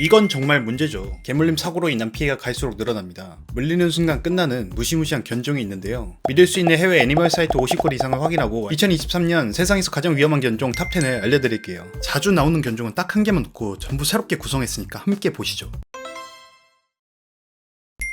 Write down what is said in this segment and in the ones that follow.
이건 정말 문제죠. 개물림 사고로 인한 피해가 갈수록 늘어납니다. 물리는 순간 끝나는 무시무시한 견종이 있는데요. 믿을 수 있는 해외 애니멀 사이트 50곳 이상을 확인하고 2023년 세상에서 가장 위험한 견종 탑10을 알려드릴게요. 자주 나오는 견종은 딱 한 개만 놓고 전부 새롭게 구성했으니까 함께 보시죠.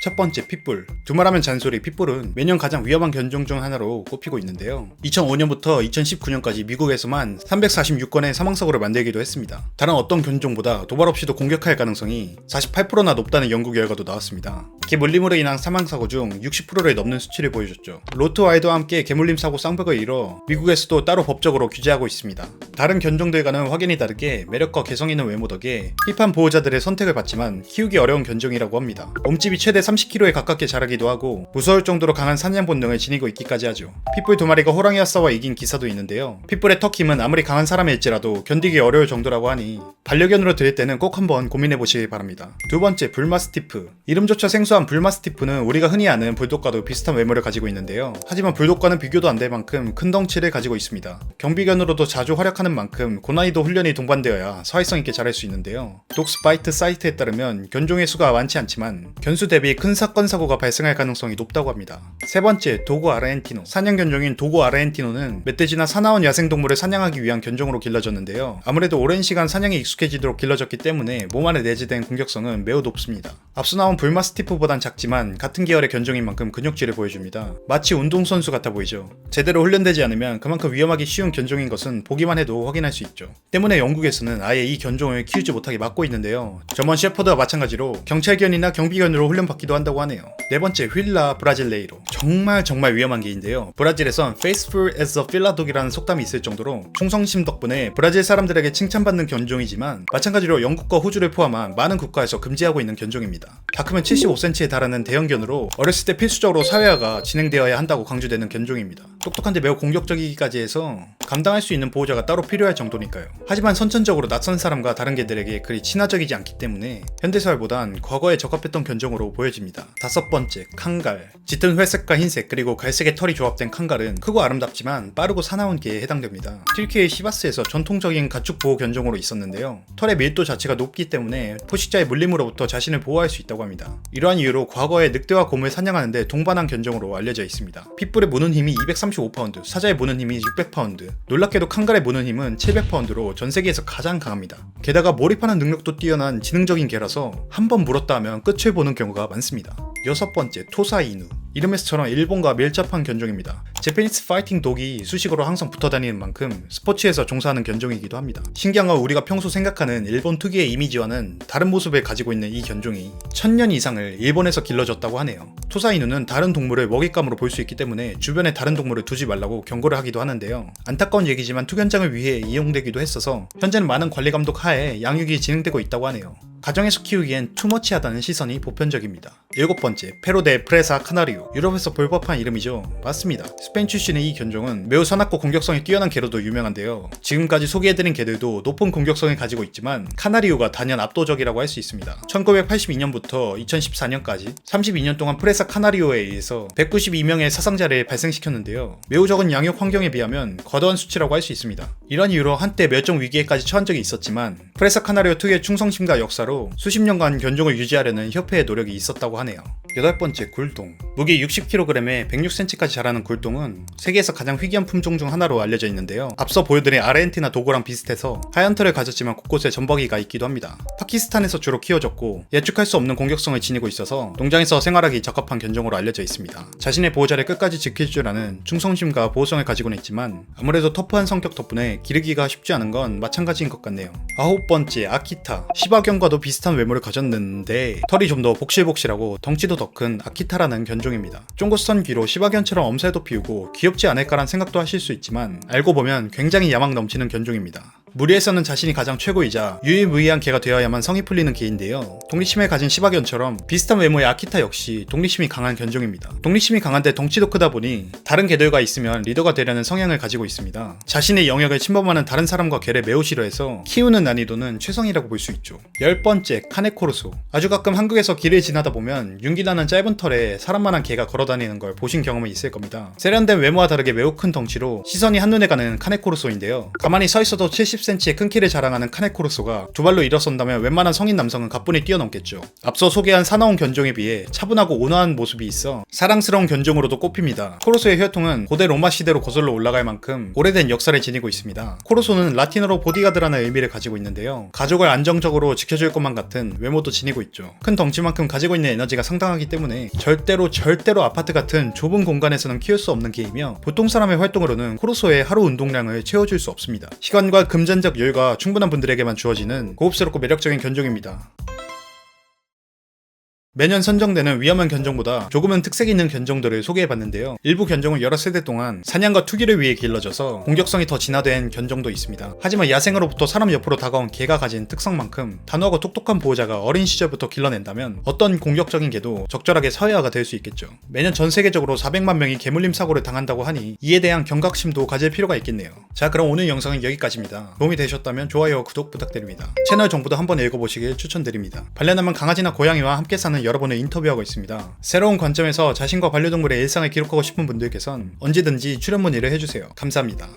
첫 번째, 핏불. 두말하면 잔소리, 핏불은 매년 가장 위험한 견종 중 하나로 꼽히고 있는데요. 2005년부터 2019년까지 미국에서만 346건의 사망사고를 만들기도 했습니다. 다른 어떤 견종보다 도발 없이도 공격할 가능성이 48%나 높다는 연구 결과도 나왔습니다. 개물림으로 인한 사망사고 중 60%를 넘는 수치를 보여줬죠. 로트와이더와 함께 개물림 사고 쌍벽을 이뤄 미국에서도 따로 법적으로 규제하고 있습니다. 다른 견종들과는 확연히 다르게 매력과 개성 있는 외모 덕에 힙한 보호자들의 선택을 받지만 키우기 어려운 견종이라고 합니다. 몸집이 최대 30kg에 가깝게 자라기도 하고 무서울 정도로 강한 사냥 본능을 지니고 있기까지 하죠. 핏불 두 마리가 호랑이와 싸워 이긴 기사도 있는데요. 핏불의 턱 힘은 아무리 강한 사람일지라도 견디기 어려울 정도라고 하니 반려견으로 드릴 때는 꼭 한번 고민해보시기 바랍니다. 두 번째, 불마스티프. 이름조차 생소한 불마스티프는 우리가 흔히 아는 불독과도 비슷한 외모를 가지고 있는데요. 하지만 불독과는 비교도 안 될 만큼 큰 덩치를 가지고 있습니다. 경비견으로도 자주 활약하는 만큼 고난이도 훈련이 동반되어야 사회성 있게 자랄 수 있는데요. 독스바이트 사이트에 따르면 견종의 수가 많지 않지만 견수 대비 큰 사건 사고가 발생할 가능성이 높다고 합니다. 세 번째, 도고 아르헨티노. 사냥 견종인 도고 아르헨티노는 멧돼지나 사나운 야생동물을 사냥하기 위한 견종으로 길러졌는데요. 아무래도 오랜 시간 사냥에 익숙해지도록 길러졌기 때문에 몸 안에 내재된 공격성은 매우 높습니다. 앞서 나온 불마스티프보단 작지만 같은 계열의 견종인 만큼 근육질을 보여줍니다. 마치 운동선수 같아 보이죠. 제대로 훈련되지 않으면 그만큼 위험하기 쉬운 견종인 것은 보기만 해도 확인할 수 있죠. 때문에 영국에서는 아예 이 견종을 키우지 못하게 막고 있는데요. 저먼 셰퍼드와 마찬가지로 경찰견이나 경비견으로 훈련받기도 한다고 하네요. 네 번째, 휠라 브라질레이로. 정말 위험한 개인데요. 브라질에선 faithful as a 필라독이라는 속담이 있을 정도로 충성심 덕분에 브라질 사람들에게 칭찬받는 견종이지만 마찬가지로 영국과 호주를 포함한 많은 국가에서 금지하고 있는 견종입니다. 다 크면 75cm에 달하는 대형견으로 어렸을 때 필수적으로 사회화가 진행되어야 한다고 강조되는 견종입니다. 똑똑한데 매우 공격적이기까지 해서 감당할 수 있는 보호자가 따로 필요할 정도니까요. 하지만 선천적으로 낯선 사람과 다른 개들에게 그리 친화적이지 않기 때문에 현대사회보단 과거에 적합했던 견종으로 보여집니다. 다섯 번째, 칸갈. 짙은 회색과 흰색 그리고 갈색의 털이 조합된 칸갈은 크고 아름답지만 빠르고 사나운 개에 해당됩니다. 튀르키예 시바스에서 전통적인 가축 보호 견종으로 있었는데요. 털의 밀도 자체가 높기 때문에 포식자의 물림으로부터 자신을 보호할 수 있다고 합니다. 이러한 이유로 과거에 늑대와 곰을 사냥하는데 동반한 견종으로 알려져 있습니다. 핏불의 무는 힘이 235파운드, 사자의 무는 힘이 600파운드, 놀랍게도 칸갈의 무는 힘은 700파운드로 전 세계에서 가장 강합니다. 게다가 몰입하는 능력도 뛰어난 지능적인 개라서 한번 물었다 하면 끝을 보는 경우가 많습니다. 여섯 번째, 토사이누. 이름에서처럼 일본과 밀접한 견종입니다. 제페니스 파이팅 독이 수식어로 항상 붙어다니는 만큼 스포츠에서 종사하는 견종이기도 합니다. 신기한 건 우리가 평소 생각하는 일본 특유의 이미지와는 다른 모습을 가지고 있는 이 견종이 1000년 이상을 일본에서 길러졌다고 하네요. 토사이누는 다른 동물을 먹잇감으로 볼 수 있기 때문에 주변에 다른 동물을 두지 말라고 경고를 하기도 하는데요. 안타까운 얘기지만 투견장을 위해 이용되기도 했어서 현재는 많은 관리 감독 하에 양육이 진행되고 있다고 하네요. 가정에서 키우기엔 투머치하다는 시선이 보편적입니다. 일곱 번째, 페로데 프레사 카나리오. 유럽에서 볼 법한 이름이죠. 맞습니다. 스페인 출신의 이 견종은 매우 사납고 공격성이 뛰어난 개로도 유명한데요. 지금까지 소개해드린 개들도 높은 공격성을 가지고 있지만 카나리오가 단연 압도적이라고 할 수 있습니다. 1982년부터 2014년까지 32년 동안 프레사 카나리오에 의해서 192명의 사상자를 발생시켰는데요. 매우 적은 양육 환경에 비하면 과도한 수치라고 할 수 있습니다. 이런 이유로 한때 멸종 위기에까지 처한 적이 있었지만 프레사 카나리오 특유의 충성심과 역사로 수십 년간 견종을 유지하려는 협회의 노력이 있었다고 하네요. 여덟 번째, 굴동. 무게 60kg에 106cm까지 자라는 굴동은 세계에서 가장 희귀한 품종 중 하나로 알려져 있는데요. 앞서 보여드린 아르헨티나 도고랑 비슷해서 하얀 털을 가졌지만 곳곳에 점박이가 있기도 합니다. 파키스탄에서 주로 키워졌고 예측할 수 없는 공격성을 지니고 있어서 농장에서 생활하기 적합한 견종으로 알려져 있습니다. 자신의 보호자를 끝까지 지킬 줄 아는 충성심과 보호성을 가지고는 있지만 아무래도 터프한 성격 덕분에 기르기가 쉽지 않은 건 마찬가지인 것 같네요. 아홉 번째, 아키타. 시바견과도 비슷한 외모를 가졌는데 털이 좀 더 복실복실하고 덩치도 더 큰 아키타라는 견종입니다. 쫑긋선 귀로 시바견처럼 엄살도 피우고 귀엽지 않을까란 생각도 하실 수 있지만 알고 보면 굉장히 야망 넘치는 견종입니다. 무리에서는 자신이 가장 최고이자 유일무이한 개가 되어야만 성이 풀리는 개인데요. 독립심을 가진 시바견처럼 비슷한 외모의 아키타 역시 독립심이 강한 견종입니다. 독립심이 강한데 덩치도 크다 보니 다른 개들과 있으면 리더가 되려는 성향을 가지고 있습니다. 자신의 영역을 침범하는 다른 사람과 개를 매우 싫어해서 키우는 난이도는 최상이라고 볼 수 있죠. 열 번째, 카네코르소. 아주 가끔 한국에서 길을 지나다 보면 윤기나는 짧은 털에 사람만한 개가 걸어다니는 걸 보신 경험이 있을 겁니다. 세련된 외모와 다르게 매우 큰 덩치로 시선이 한눈에 가는 카네코르소인데요. 가만히 서 있어도 70cm 80cm의 큰 키를 자랑하는 카네코르소가 두 발로 일어선다면 웬만한 성인 남성은 가뿐히 뛰어넘겠죠. 앞서 소개한 사나운 견종에 비해 차분하고 온화한 모습이 있어 사랑스러운 견종으로도 꼽힙니다. 코르소의 혈통은 고대 로마 시대로 거슬러 올라갈 만큼 오래된 역사를 지니고 있습니다. 코르소는 라틴어로 보디가드라는 의미를 가지고 있는데요. 가족을 안정적으로 지켜줄 것만 같은 외모도 지니고 있죠. 큰 덩치만큼 가지고 있는 에너지가 상당하기 때문에 절대로 아파트 같은 좁은 공간에서는 키울 수 없는 개이며 보통 사람의 활동으로는 코르소의 하루 운동량을 채워줄 수 없습니다. 시간과 금전적 여유가 충분한 분들에게만 주어지는 고급스럽고 매력적인 견종입니다. 매년 선정되는 위험한 견종보다 조금은 특색 있는 견종들을 소개해봤는데요. 일부 견종은 여러 세대 동안 사냥과 투기를 위해 길러져서 공격성이 더 진화된 견종도 있습니다. 하지만 야생으로부터 사람 옆으로 다가온 개가 가진 특성만큼 단호하고 똑똑한 보호자가 어린 시절부터 길러낸다면 어떤 공격적인 개도 적절하게 사회화가 될 수 있겠죠. 매년 전 세계적으로 400만 명이 개물림 사고를 당한다고 하니 이에 대한 경각심도 가질 필요가 있겠네요. 자, 그럼 오늘 영상은 여기까지입니다. 도움이 되셨다면 좋아요와 구독 부탁드립니다. 채널 정보도 한번 읽어보시길 추천드립니다. 반려남은 강아지나 고양이와 함께 사는 여러분을 인터뷰하고 있습니다. 새로운 관점에서 자신과 반려동물의 일상을 기록하고 싶은 분들께선 언제든지 출연 문의를 해주세요. 감사합니다.